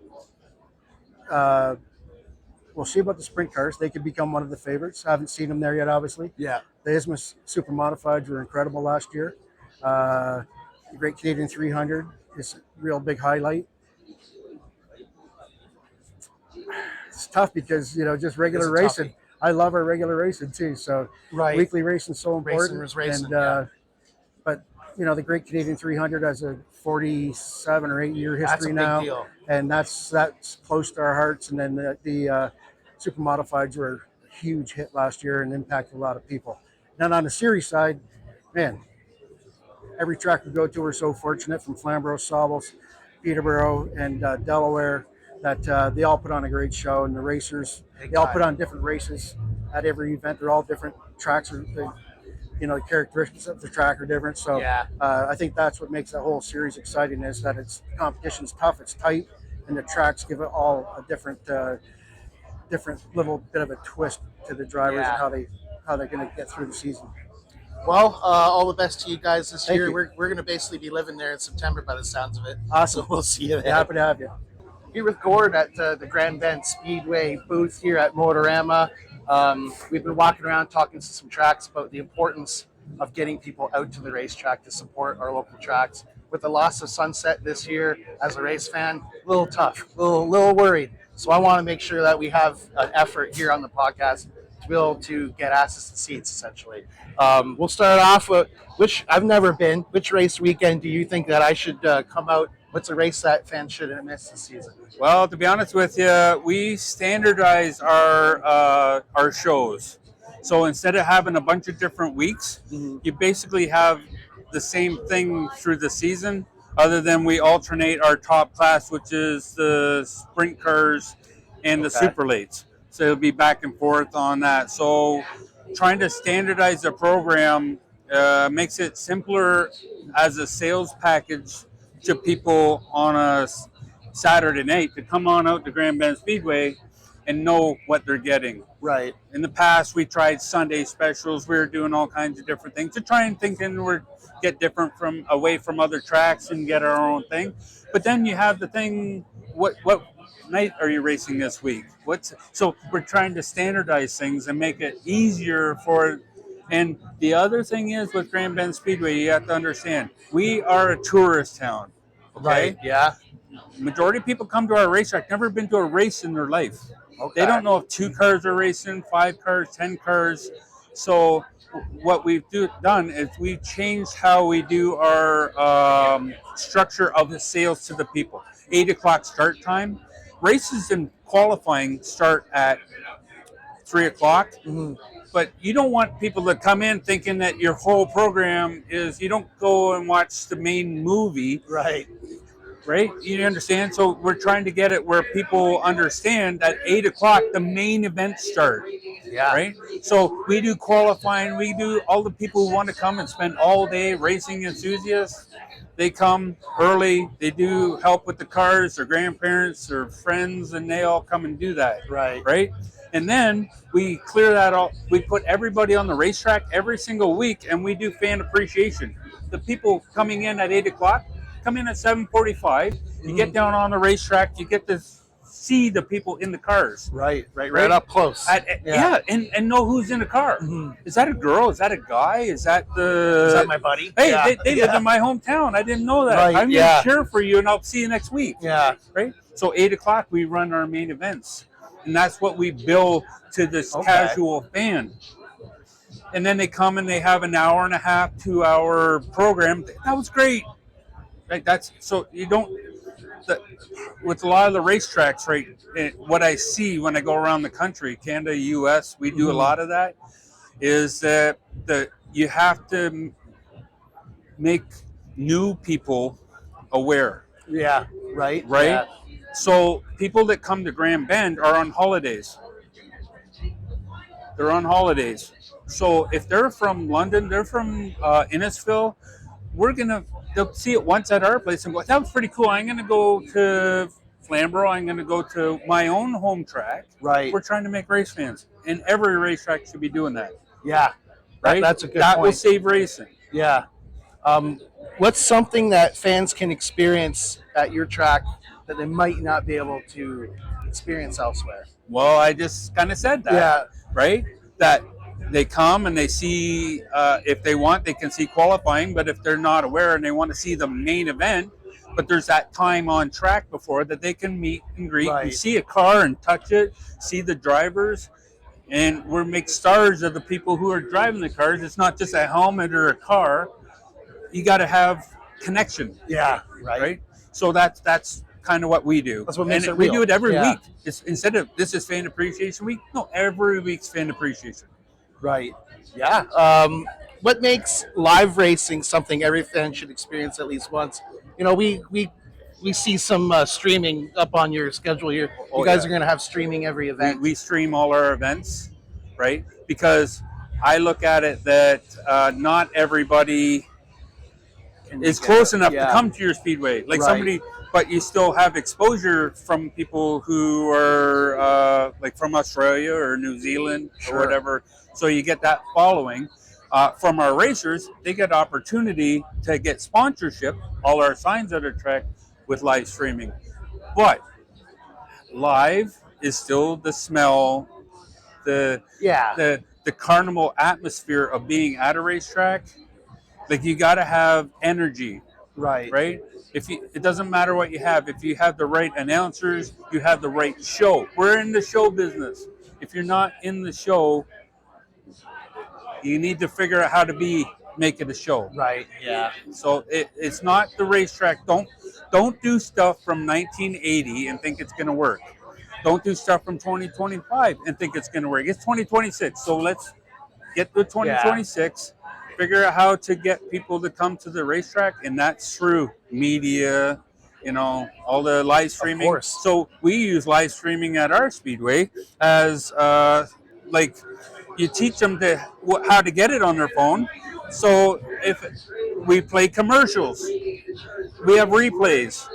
we'll see about the sprint cars. They could become one of the favorites. I haven't seen them there yet, obviously. Yeah. The ISMA Super Modifieds were incredible last year. The Great Canadian 300 is a real big highlight. It's tough because, just regular racing. I love our regular racing too. So weekly racing is so important. Racing, But the Great Canadian 300 has a 47 or 8 year history That's a big now, deal. and that's close to our hearts. And then the Super Modifieds were a huge hit last year and impacted a lot of people. Then on the series side, man, every track we go to, we're so fortunate, from Flamborough, Sauble, Peterborough, and Delaware, that they all put on a great show. And the racers, they all put on different races at every event. They're all different tracks, the characteristics of the track are different. So I think that's what makes that whole series exciting, is that competition's tough, it's tight, and the tracks give it all a different little bit of a twist to the drivers and how they're going to get through the season. Well, all the best to you guys this Thank year. you. We're going to basically be living there in September by the sounds of it. Awesome. So we'll see you there. Happy to have you. Here with Gord at the Grand Bend Speedway booth here at Motorama. We've been walking around talking to some tracks about the importance of getting people out to the racetrack to support our local tracks. With the loss of Sunset this year, as a race fan, a little tough, a little worried. So I want to make sure that we have an effort here on the podcast to be able to get access to seats, essentially. We'll start off with which race weekend do you think that I should come out? What's a race that fans shouldn't miss this season? Well, to be honest with you, we standardize our shows. So instead of having a bunch of different weeks, you basically have the same thing through the season, other than we alternate our top class, which is the sprint cars and the super lates. So it'll be back and forth on that. So trying to standardize the program makes it simpler as a sales package to people on a Saturday night to come on out to Grand Bend Speedway and know what they're getting. Right. In the past, we tried Sunday specials. We were doing all kinds of different things to try and get different away from other tracks and get our own thing. But then you have the thing, what night are you racing this week? So we're trying to standardize things and make it easier for. And the other thing is with Grand Bend Speedway, you have to understand, we are a tourist town. Okay? Right. Yeah. Majority of people come to our racetrack, never been to a race in their life. Okay. They don't know if 2 cars are racing, 5 cars, 10 cars. So what we've done is we changed how we do our structure of the sales to the people. 8 o'clock start time. Races and qualifying start at 3 o'clock. But you don't want people to come in thinking that your whole program is, you don't go and watch the main movie. Right. Right? You understand? So we're trying to get it where people understand that 8 o'clock, the main events start. Yeah. Right? So we do qualifying. We do all the people who want to come and spend all day racing enthusiasts. They come early. They do help with the cars, their grandparents, their friends, and they all come and do that. Right. Right? And then we clear that all. We put everybody on the racetrack every single week, and we do fan appreciation. The people coming in at 8 o'clock, come in at 7:45. You get down on the racetrack. You get to see the people in the cars. Right up close. And know who's in the car. Is that a girl? Is that a guy? Is that my buddy? Hey, they live in my hometown. I didn't know that. Right, I'm going to cheer for you, and I'll see you next week. Yeah. Right? So 8 o'clock, we run our main events. And that's what we bill to this casual fan. And then they come and they have an hour and a half, 2 hour program. That was great. Right? That's so you don't. With a lot of the racetracks, right? What I see when I go around the country, Canada, U.S., we do a lot of that. Is that you have to make new people aware. Yeah. Right. Right. Yeah. So people that come to Grand Bend are on holidays. They're on holidays. So if they're from London, they're from Innisfil, they'll see it once at our place and go, that was pretty cool. I'm going to go to Flamborough. I'm going to go to my own home track. Right. We're trying to make race fans. And every racetrack should be doing that. Yeah. Right? That's a good That point. will save racing. Yeah. What's something that fans can experience at your track that they might not be able to experience elsewhere? Well, I just kind of said that, Yeah. right? That they come and they see, if they want, they can see qualifying, but if they're not aware and they want to see the main event, but there's that time on track before that they can meet and greet and Right. see a car and touch it, see the drivers, and we're make stars of the people who are driving the cars. It's not just a helmet or a car. You got to have connection, Yeah. right? So that's kind of what we do. That's what makes and it we real. do it every Yeah. week. It's instead of this is fan appreciation week. No, every week's fan appreciation. Right. Yeah. What makes live racing something every fan should experience at least once? You know, we see some streaming up on your schedule here. Oh, You guys yeah. are going to have streaming every event. We stream all our events, right? Because I look at it that not everybody is close enough to come to your speedway. Like Right. somebody, but you still have exposure from people who are like from Australia or New Zealand Sure. or whatever. So you get that following. From our racers, they get opportunity to get sponsorship, all our signs at our track with live streaming. But live is still the smell, the Yeah. the carnival atmosphere of being at a racetrack. Like you got to have energy, Right. right? If you, it doesn't matter what you have. If you have the right announcers, you have the right show. We're in the show business. If you're not in the show, you need to figure out how to make it a show. Right. Yeah. So it's not the racetrack. Don't do stuff from 1980 and think it's going to work. Don't do stuff from 2025 and think it's going to work. It's 2026. So let's get to 2026. Figure out how to get people to come to the racetrack, and that's through media, all the live streaming. Of course. So we use live streaming at our speedway as like you teach them how to get it on their phone. So if we play commercials, we have replays,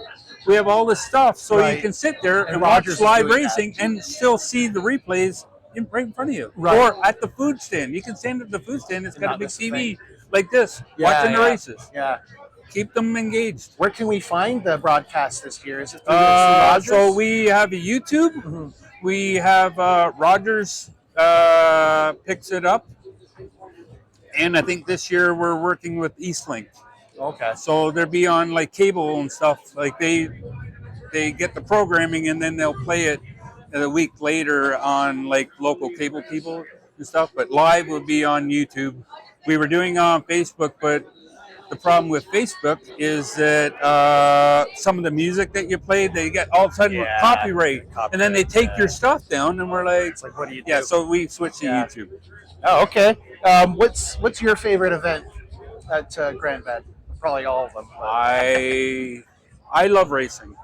we have all this stuff, so Right. you can sit there And and Rogers is watch live doing that. racing and still see the replays right in front of you. Right. Or at the food stand. You can stand at the food stand. It's got a not big miss a TV like this, Yeah, watching the yeah. races. Yeah. Keep them engaged. Where can we find the broadcast this year? Is it through Rogers? So we have a YouTube. Mhm. We have Rogers picks it up. And I think this year we're working with Eastlink. Okay. So they'll be on like cable and stuff. Like they get the programming and then they'll play it a week later on like local cable people and stuff. But live will be on YouTube. We were doing on Facebook, but the problem with Facebook is that some of the music that you played, they get all of a sudden Yeah, copyright, and then they take yeah. your stuff down, and we're like, It's like, what do you do? yeah. So we switched to Yeah. YouTube. Oh, okay. What's your favorite event at Grand Bend? Probably all of them. but- I love racing.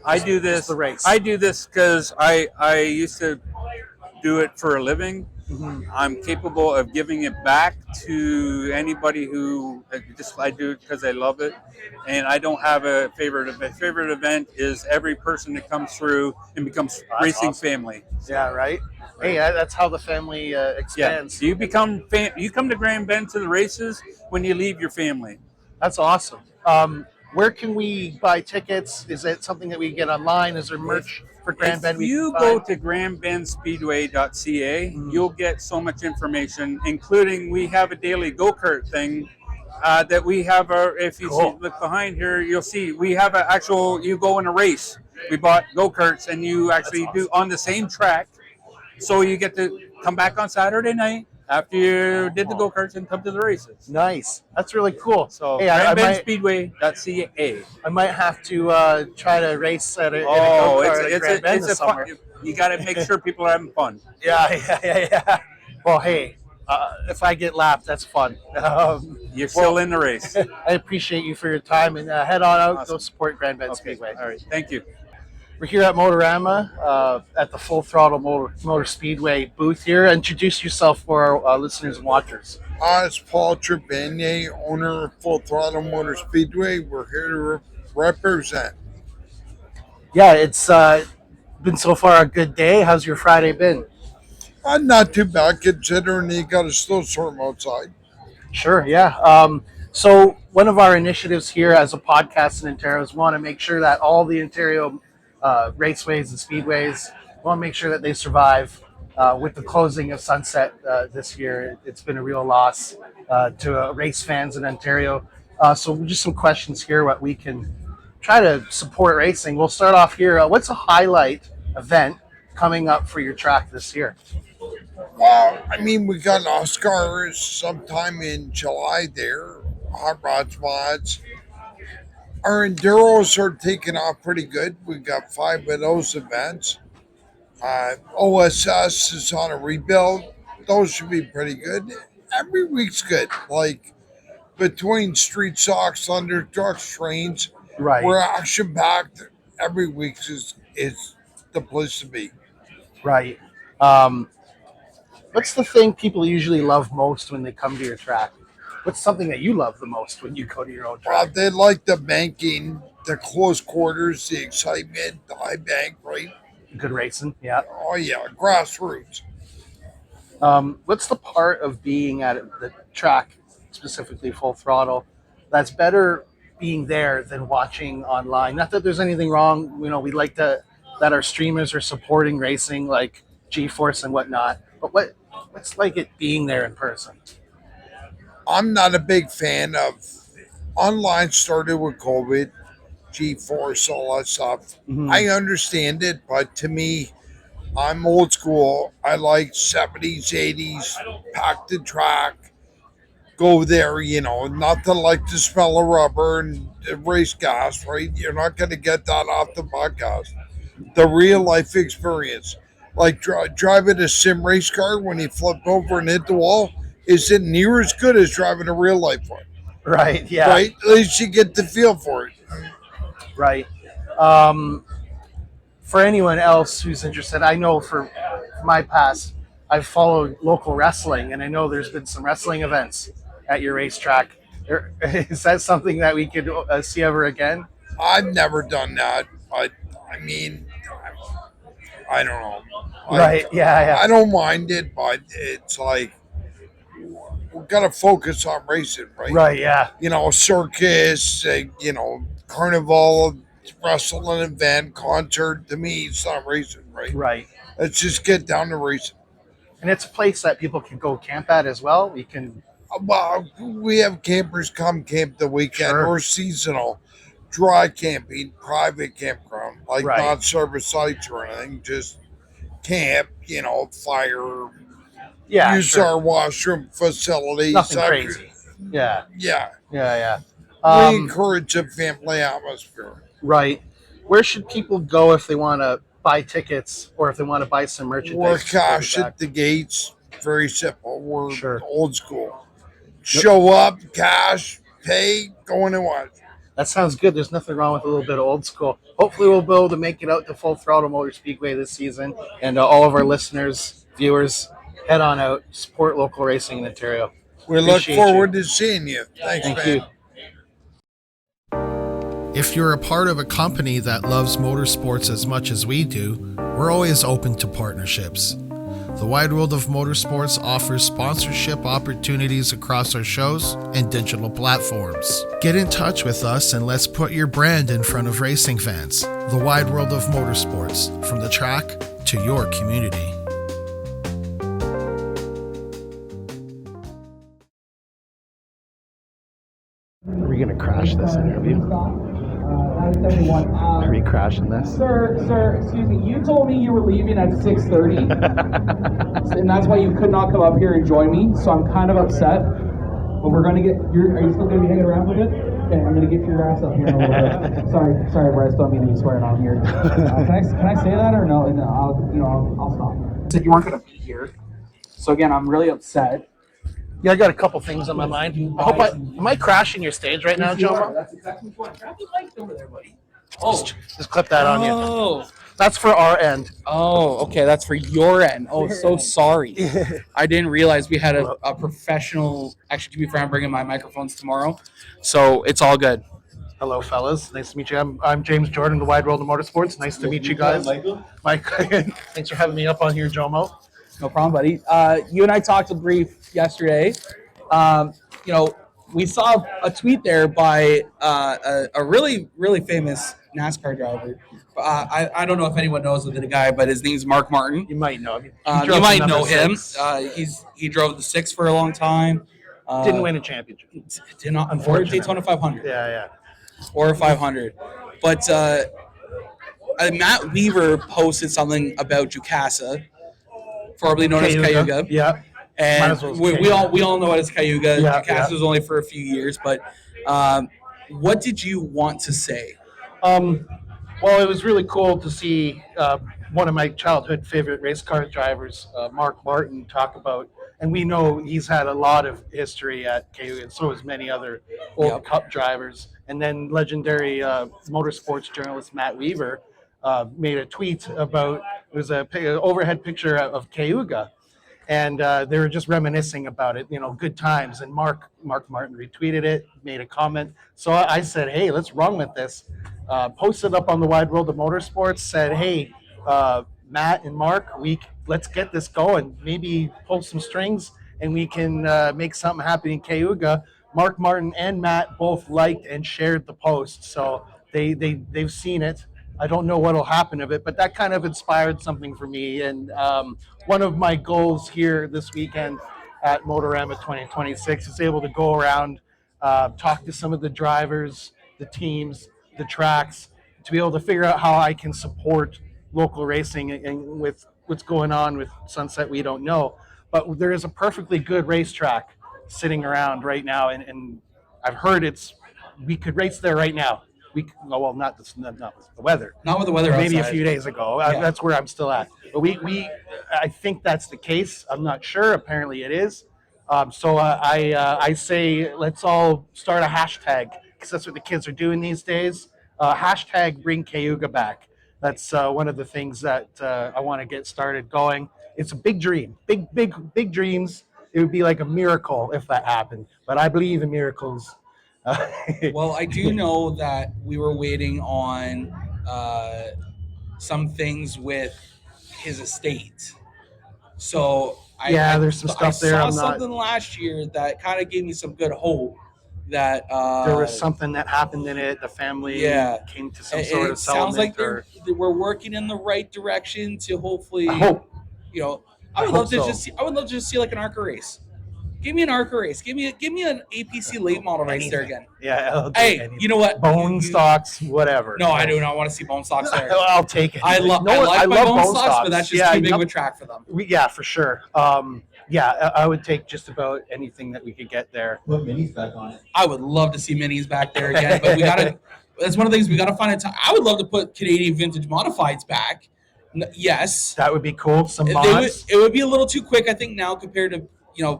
I do this. Just the race. I do this because I used to do it for a living. Mhm. I'm capable of giving it back to anybody who I do it because I love it, and I don't have a favorite event. Favorite event is every person that comes through and becomes That's racing awesome. family. Yeah, right. Hey, that's how the family Yeah, expands. you you come to Grand Bend to the races when you leave your family. That's awesome. Where can we buy tickets? Is it something that we get online? Is there merch for Grand Bend? If we you can go buy? to grandbendspeedway.ca, Mhm. you'll get so much information, including we have a daily go-kart thing that we have. If you Cool. look behind here, you'll see we have an actual. You go in a race. We bought go-karts, and you actually do on the same track. So you get to come back on Saturday night after you did the go-karts and come to the races. Nice. That's really cool. So Hey, I might, grandbendspeedway.ca. I might have to try to race at a Oh, go-kart at Grand Bend this a summer. fun. You got to make sure people are having fun. Yeah. Well, hey, if I get lapped, that's fun. You're still in the race. I appreciate you for your time, and head on out, Awesome. go support Grand Bend Okay. Speedway. All right. Thank you. We're here at Motorama at the Full Throttle Motor Speedway booth here. Introduce yourself for our listeners and watchers. It's Paul Trevanier, owner of Full Throttle Motor Speedway. We're here to represent. Yeah, it's been so far a good day. How's your Friday been? Not too bad considering you got a snowstorm outside. Sure, yeah. So one of our initiatives here as a podcast in Ontario is we want to make sure that all the Ontario raceways and speedways We want to make sure that they survive. With the closing of Sunset this year, it's been a real loss to race fans in Ontario. So just some questions here, what we can try to support racing. We'll start off here. What's a highlight event coming up for your track this year? Well, I mean, we got Oscars sometime in July there. Hot Rods Mods. Our Enduros are taking off pretty good. We got 5 of those events. OSS is on a rebuild. Those should be pretty good. Every week's good. Like between street stocks, under trucks, trains, Right. we're action packed. Every week is the place to be. Right. What's the thing people usually love most when they come to your track? What's something that you love the most when you go to your own Well, track? they like the banking, the close quarters, the excitement, the high bank, right? Good racing, yeah. Oh yeah, grassroots. What's the part of being at the track, specifically Full Throttle, that's better being there than watching online? Not that there's anything wrong. We like that our streamers are supporting racing like G-Force and whatnot. But what's like it being there in person? I'm not a big fan of online. Started with COVID, G-Force, all that stuff. Mhm. I understand it, but to me, I'm old school. I like 70s, 80s, pack the track, go there, not to like the smell of rubber and the race gas, right? You're not going to get that off the podcast. The real life experience. Like driving a sim race car when you flip over and hit the wall isn't near as good as driving a real life one. Right, yeah. Right? At least you get the feel for it. Right. For anyone else who's interested, I know for my past, I've followed local wrestling, and I know there's been some wrestling events at your racetrack. Is that something that we could see ever again? I've never done that, but I mean, I don't know. Right, yeah. I don't mind it, but it's like we've got to focus on racing, right? Right, yeah. Circus, carnival, wrestling event, concert. To me, it's not racing, right? Right. Let's just get down to racing. And it's a place that people can go camp at as well. We can. Well, we have campers come camp the weekend Sure. or seasonal, dry camping, private campground, like Right. not service sites or anything, just camp, fire, Yeah, use sure. our washroom facilities. Nothing crazy. Yeah. Yeah. Yeah. We encourage a family atmosphere. Right. Where should people go if they want to buy tickets or if they want to buy some merchandise? We're cash at the gates. Very simple. We're Sure. old school. Show up, cash, pay, go in and watch. That sounds good. There's nothing wrong with a little bit of old school. Hopefully, we'll be able to make it out to Full Throttle Motor Speedway this season. And all of our listeners, viewers, head on out, support local racing in Ontario. We look Appreciate forward to seeing you. Thanks, Thank man. you. If you're a part of a company that loves motorsports as much as we do, we're always open to partnerships. The Wide World of Motorsports offers sponsorship opportunities across our shows and digital platforms. Get in touch with us and let's put your brand in front of racing fans. The Wide World of Motorsports, from the track to your community. Are we going to crash this interview? Are we crashing this? Sir, excuse me. You told me you were leaving at 6:30, and that's why you could not come up here and join me. So I'm kind of upset. But we're gonna get. Are you still gonna be hanging around for a bit? Okay, I'm gonna get your ass up here in a little bit. Sorry, Bryce. Don't mean to be swearing on here. Can I say that or no? No, I'll stop. You said you weren't gonna be here. So again, I'm really upset. Yeah, I got a couple things on my mind. Am I crashing your stage right now, Joe? That's exactly what. Grab the mic over there, buddy. Just clip that on you. Oh. That's for our end. Oh, okay. That's for your end. Oh, so sorry. I didn't realize we had a professional. Actually, to be fair, I'm bringing my microphones tomorrow, so it's all good. Hello, fellas. Nice to meet you. I'm James Jordan, the Wide World of Motorsports. Nice to meet you guys. Mike, thanks for having me up on here, Jomo. No problem, buddy. You and I talked a brief yesterday. we saw a tweet there by a really, really famous NASCAR driver. I don't know if anyone knows the guy, but his name's Mark Martin. You might know him. You might know him. He drove the 6 for a long time. Didn't win a championship. Did not, unfortunately. Daytona 500. Yeah. Or 500. But Matt Weaver posted something about Jukasa, formerly known as Cayuga. Yeah. And we all know it as Cayuga. Yeah, Jukasa was only for a few years, but what did you want to say? Well, it was really cool to see one of my childhood favorite race car drivers, Mark Martin, talk about, and we know he's had a lot of history at Cayuga, and so has many other old Cup drivers. And then legendary motorsports journalist Matt Weaver made a tweet about, it was an overhead picture of Cayuga, and they were just reminiscing about it, good times. And Mark Martin retweeted it, made a comment. So I said, hey, let's run with this. Posted up on the Wide World of Motorsports, said, hey, Matt and Mark, let's get this going. Maybe pull some strings and we can make something happen in Cayuga. Mark Martin and Matt both liked and shared the post, so they've seen it. I don't know what'll happen of it, but that kind of inspired something for me. And one of my goals here this weekend at Motorama 2026 is able to go around, talk to some of the drivers, the teams, the tracks, to be able to figure out how I can support local racing and with what's going on with Sunset we don't know. But there is a perfectly good racetrack sitting around right now, and I've heard we could race there right now. Not with the weather. Not with the weather Maybe outside. a few days ago. Yeah. That's where I'm still at. But I think that's the case. I'm not sure. Apparently it is. So I say let's all start a hashtag, because that's what the kids are doing these days. Hashtag bring Cayuga back. That's one of the things that I want to get started going. It's a big dream, big dreams. It would be like a miracle if that happened. But I believe in miracles. Well, I do know that we were waiting on some things with his estate. So there's some stuff there. I saw something last year that kind of gave me some good hope that there was something that happened in it. The family came to some sort of settlement. Sounds like we're working in the right direction to hopefully. I hope. I would love to just see like an ARCA race. Give me an ARCA race. Give me an APC late model race there again. Yeah. Hey, you know what? Bone stocks, whatever. No, I do not want to see bone stocks there. I'll take it. I love my bone stocks, but that's just too big of a track for them. For sure. I would take just about anything that we could get there. Put minis back on it. I would love to see minis back there again, but we gotta. That's one of the things we gotta find a time. I would love to put Canadian vintage modifieds back. Yes, that would be cool. Some mods. It would be a little too quick, I think, now compared to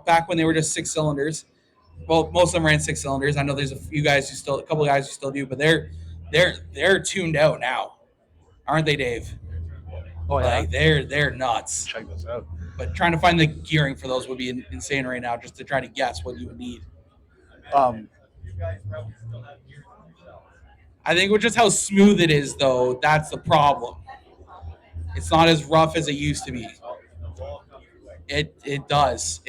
back when they were just 6 cylinders. Well, most of them ran 6 cylinders. I know there's a couple of guys who still do, but they're tuned out now, aren't they, Dave? Oh yeah, like they're nuts. Check this out. But trying to find the gearing for those would be insane right now, just to try to guess what you would need. I think with just how smooth it is, though, that's the problem. It's not as rough as it used to be. It does.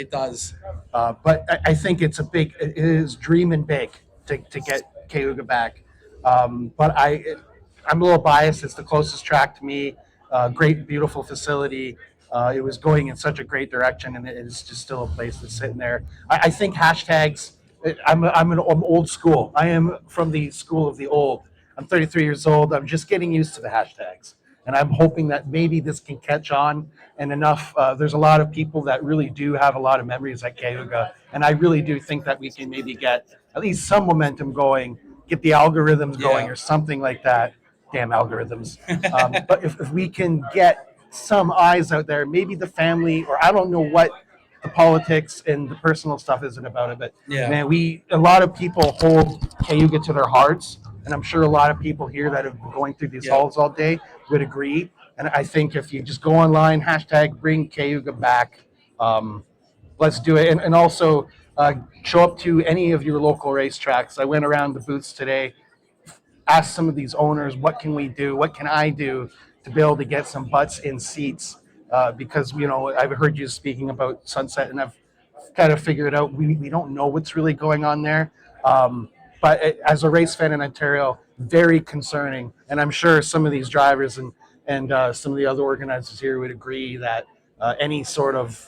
But I think it is dreaming big to get Cayuga back. But I'm a little biased. It's the closest track to me. Great, beautiful facility. It was going in such a great direction, and it is just still a place that's sitting there. I think hashtags. I'm old school. I am from the school of the old. I'm 33 years old. I'm just getting used to the hashtags, and I'm hoping that maybe this can catch on and enough. There's a lot of people that really do have a lot of memories at Cayuga, and I really do think that we can maybe get at least some momentum going, get the algorithms going, or something like that. Damn algorithms. But if we can get some eyes out there, maybe the family, or I don't know what the politics and the personal stuff isn't about it, but man, a lot of people hold Cayuga to their hearts, and I'm sure a lot of people here that have been going through these halls all day would agree. And I think if you just go online, hashtag bring Cayuga back, let's do it. And also show up to any of your local racetracks. I went around the booths today, asked some of these owners, what can we do? What can I do to be able to get some butts in seats? Because, I've heard you speaking about Sunset, and I've kind of figure it out. We don't know what's really going on there. But as a race fan in Ontario, very concerning. And I'm sure some of these drivers and some of the other organizers here would agree that any of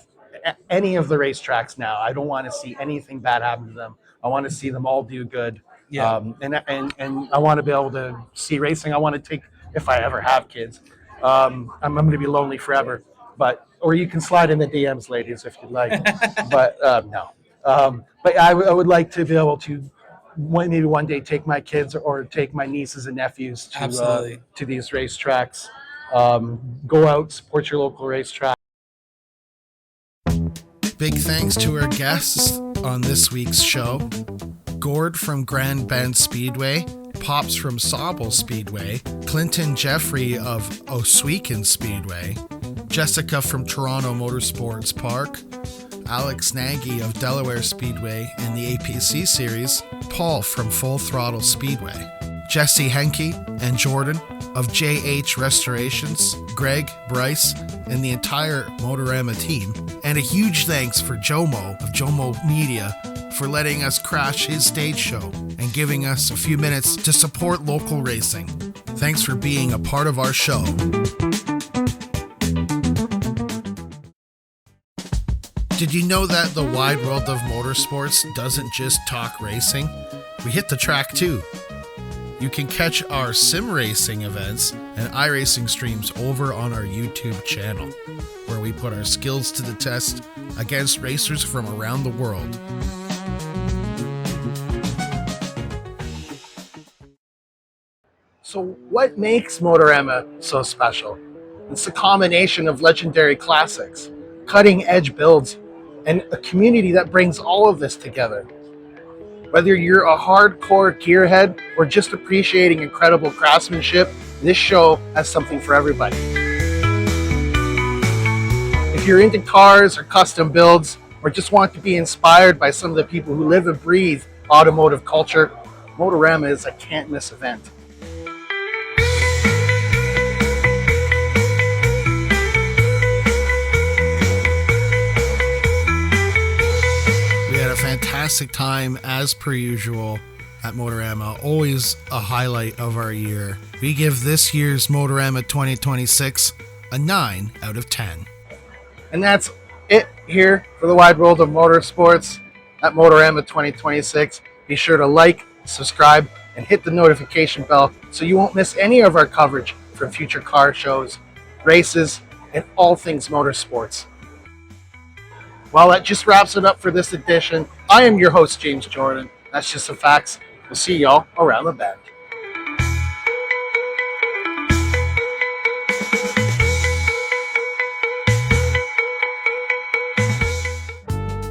the racetracks now, I don't want to see anything bad happen to them. I want to see them all do good. Yeah. And I want to be able to see racing. I want to take, if I ever have kids, I'm going to be lonely forever. Or you can slide in the DMs, ladies, if you'd like. But no. But I would like to be able to maybe one day take my kids or take my nieces and nephews to these racetracks. Go out, support your local racetrack. Big thanks to our guests on this week's show. Gord from Bend Speedway, Pops from Sauble Speedway, Clinton Geoffrey of Ohsweken Speedway, Jessica from Toronto Motorsports Park, Alex Nagy of Delaware Speedway and the APC Series, Paul from Throttle Speedway, Jesse Henke and Jordan of JH Restorations, Greg, Bryce, and the entire Motorama team, and a huge thanks for Jomo of Jomo Media for letting us crash his stage show and giving us a few minutes to support local racing. Thanks for being a part of our show. Did you know that the Wide World of Motorsports doesn't just talk racing? We hit the track too. You can catch our sim racing events and iRacing streams over on our YouTube channel, where we put our skills to the test against racers from around the world. So what makes Motorama so special? It's a combination of legendary classics, cutting-edge builds, and a community that brings all of this together. Whether you're a hardcore gearhead or just appreciating incredible craftsmanship, this show has something for everybody. If you're into cars or custom builds, or just want to be inspired by some of the people who live and breathe automotive culture, Motorama is a can't-miss event. Fantastic time as per usual at Motorama, always a highlight of our year. We give this year's Motorama 2026 a 9 out of 10. And that's it here for the Wide World of Motorsports at Motorama 2026. Be sure to like, subscribe, and hit the notification bell so you won't miss any of our coverage from future car shows, races, and all things motorsports. Well, that just wraps it up for this edition. I am your host, James Jordan. That's just the facts. We'll see y'all around the bend.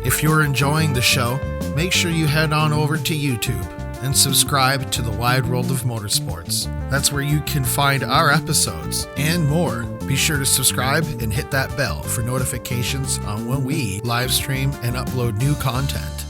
If you're enjoying the show, make sure you head on over to YouTube and subscribe to the Wide World of Motorsports. That's where you can find our episodes and more. Be sure to subscribe and hit that bell for notifications on when we live stream and upload new content.